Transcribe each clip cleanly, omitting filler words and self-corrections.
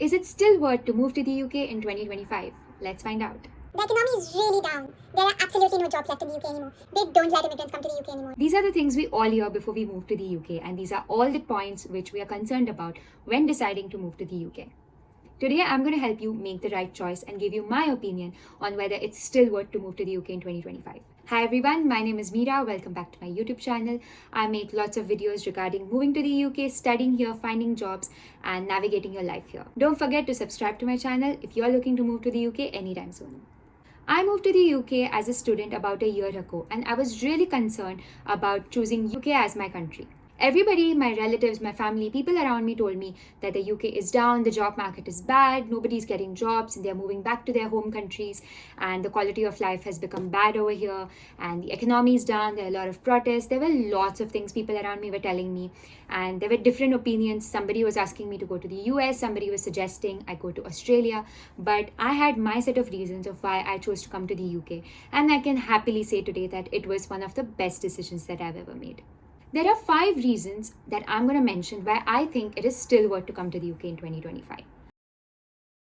Is it still worth to move to the UK in 2025? Let's find out. The economy is really down. There are absolutely no jobs left in the UK anymore. They don't let immigrants come to the UK anymore. These are the things we all hear before we move to the UK, and these are all the points which we are concerned about when deciding to move to the UK. Today, I'm going to help you make the right choice and give you my opinion on whether it's still worth to move to the UK in 2025. Hi everyone, my name is Meera. Welcome back to my YouTube channel. I make lots of videos regarding moving to the UK, studying here, finding jobs, and navigating your life here. Don't forget to subscribe to my channel if you're looking to move to the UK anytime soon. I moved to the UK as a student about a year ago, and I was really concerned about choosing UK as my country. Everybody, my relatives, my family, people around me told me that the UK is down, the job market is bad, nobody's getting jobs, and they're moving back to their home countries, and the quality of life has become bad over here, and the economy is down, there are a lot of protests. There were lots of things people around me were telling me, and there were different opinions. Somebody was asking me to go to the US, somebody was suggesting I go to Australia, but I had my set of reasons of why I chose to come to the UK, and I can happily say today that it was one of the best decisions that I've ever made. There are 5 reasons that I'm going to mention why I think it is still worth to come to the UK in 2025.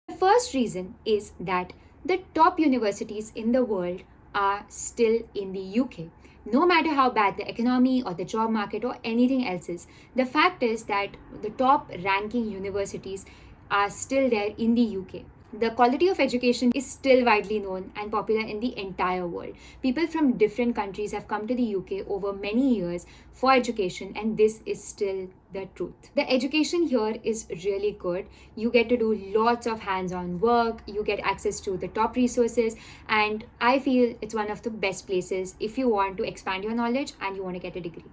The first reason is that the top universities in the world are still in the UK. No matter how bad the economy or the job market or anything else is, the fact is that the top ranking universities are still there in the UK. The quality of education is still widely known and popular in the entire world. People from different countries have come to the UK over many years for education, and this is still the truth. The education here is really good. You get to do lots of hands-on work, you get access to the top resources, and I feel it's one of the best places if you want to expand your knowledge and you want to get a degree.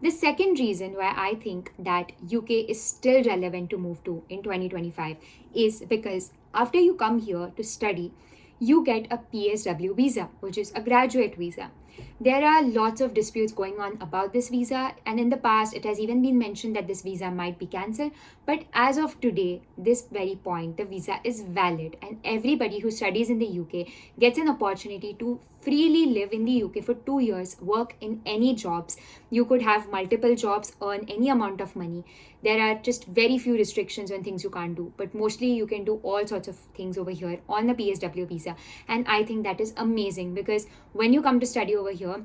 The second reason why I think that UK is still relevant to move to in 2025 is because after you come here to study, you get a PSW visa, which is a graduate visa. There are lots of disputes going on about this visa, and in the past it has even been mentioned that this visa might be cancelled. But as of today, this very point, the visa is valid, and everybody who studies in the UK gets an opportunity to freely live in the UK for 2 years, work in any jobs. You could have multiple jobs, earn any amount of money. There are just very few restrictions on things you can't do, but mostly you can do all sorts of things over here on the PSW visa. And I think that is amazing because when you come to study over here,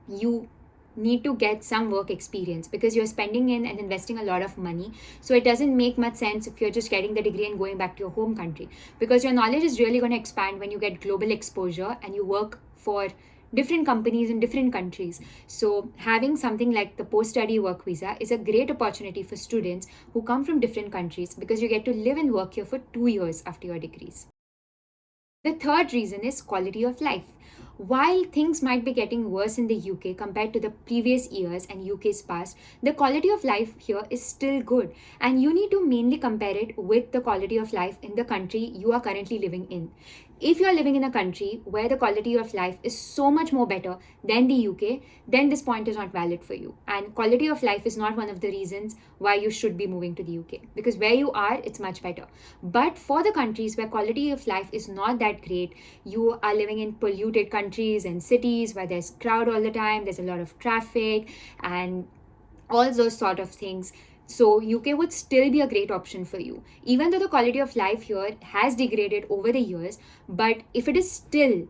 you need to get some work experience because you're spending in and investing a lot of money. So it doesn't make much sense if you're just getting the degree and going back to your home country, because your knowledge is really going to expand when you get global exposure and you work for different companies in different countries. So having something like the post-study work visa is a great opportunity for students who come from different countries because you get to live and work here for 2 years after your degrees. The third reason is quality of life. While things might be getting worse in the UK compared to the previous years and UK's past, the quality of life here is still good, and you need to mainly compare it with the quality of life in the country you are currently living in. If you are living in a country where the quality of life is so much more better than the UK, then this point is not valid for you. And quality of life is not one of the reasons why you should be moving to the UK, because where you are, it's much better. But for the countries where quality of life is not that great, you are living in polluted countries and cities where there's crowd all the time, there's a lot of traffic and all those sort of things. So UK would still be a great option for you, even though the quality of life here has degraded over the years. But if it is still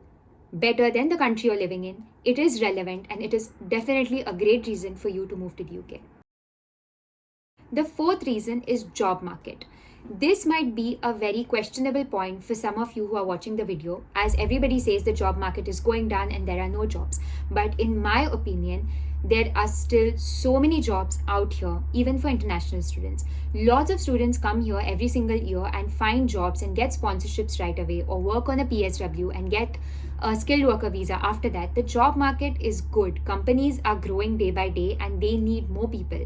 better than the country you're living in, it is relevant and it is definitely a great reason for you to move to the UK. The fourth reason is job market. This might be a very questionable point for some of you who are watching the video, as everybody says the job market is going down and there are no jobs. But in my opinion, there are still so many jobs out here, even for international students. Lots of students come here every single year and find jobs and get sponsorships right away, or work on a PSW and get a skilled worker visa after that. The job market is good. Companies are growing day by day and they need more people.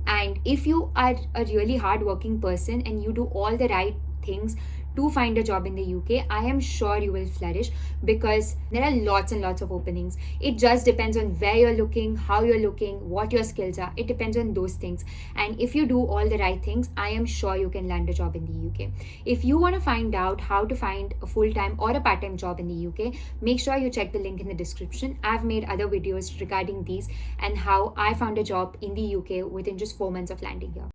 And if you are a really hardworking person and you do all the right things to find a job in the UK, I am sure you will flourish because there are lots and lots of openings. It just depends on where you're looking, how you're looking, what your skills are. It depends on those things. And if you do all the right things, I am sure you can land a job in the UK. If you want to find out how to find a full-time or a part-time job in the UK, make sure you check the link in the description. I've made other videos regarding these and how I found a job in the UK within just 4 months of landing here.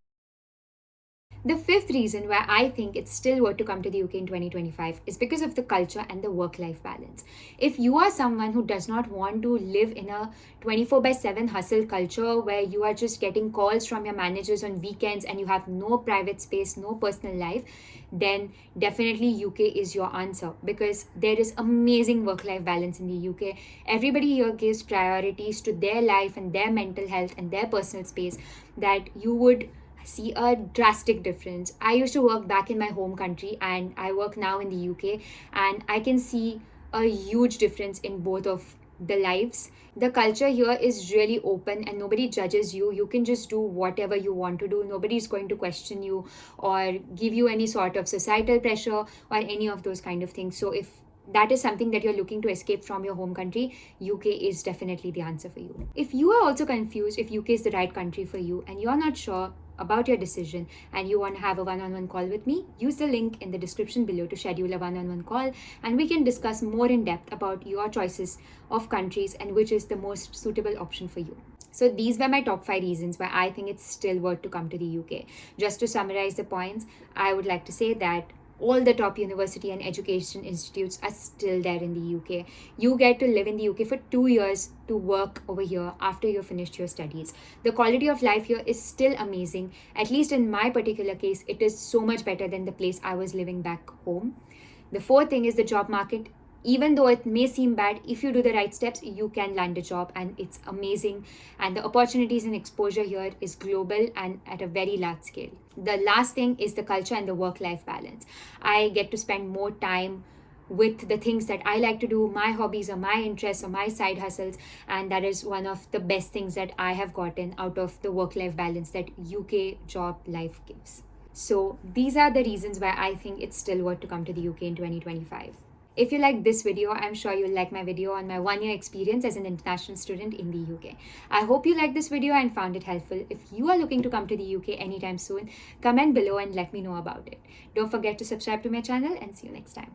The fifth reason why I think it's still worth to come to the UK in 2025 is because of the culture and the work-life balance. If you are someone who does not want to live in a 24/7 hustle culture where you are just getting calls from your managers on weekends and you have no private space, no personal life, then definitely UK is your answer, because there is amazing work-life balance in the UK. Everybody here gives priorities to their life and their mental health and their personal space that you would see a drastic difference. I used to work back in my home country and I work now in the UK, and I can see a huge difference in both of the lives. The culture here is really open and nobody judges you. You can just do whatever you want to do. Nobody is going to question you or give you any sort of societal pressure or any of those kind of things. So if that is something that you're looking to escape from your home country, UK is definitely the answer for you. If you are also confused if UK is the right country for you and you're not sure about your decision and you want to have a one-on-one call with me, use the link in the description below to schedule a one-on-one call, and we can discuss more in depth about your choices of countries and which is the most suitable option for you. So these were my top 5 reasons why I think it's still worth to come to the UK. Just to summarize the points, I would like to say that all the top university and education institutes are still there in the UK. You get to live in the UK for 2 years to work over here after you've finished your studies. The quality of life here is still amazing. At least in my particular case, it is so much better than the place I was living back home. The fourth thing is the job market. Even though it may seem bad, if you do the right steps, you can land a job, and it's amazing. And the opportunities and exposure here is global and at a very large scale. The last thing is the culture and the work-life balance. I get to spend more time with the things that I like to do, my hobbies or my interests or my side hustles, and that is one of the best things that I have gotten out of the work-life balance that UK job life gives. So these are the reasons why I think it's still worth to come to the UK in 2025. If you like this video, I'm sure you'll like my video on my 1-year experience as an international student in the UK. I hope you liked this video and found it helpful. If you are looking to come to the UK anytime soon, comment below and let me know about it. Don't forget to subscribe to my channel, and see you next time.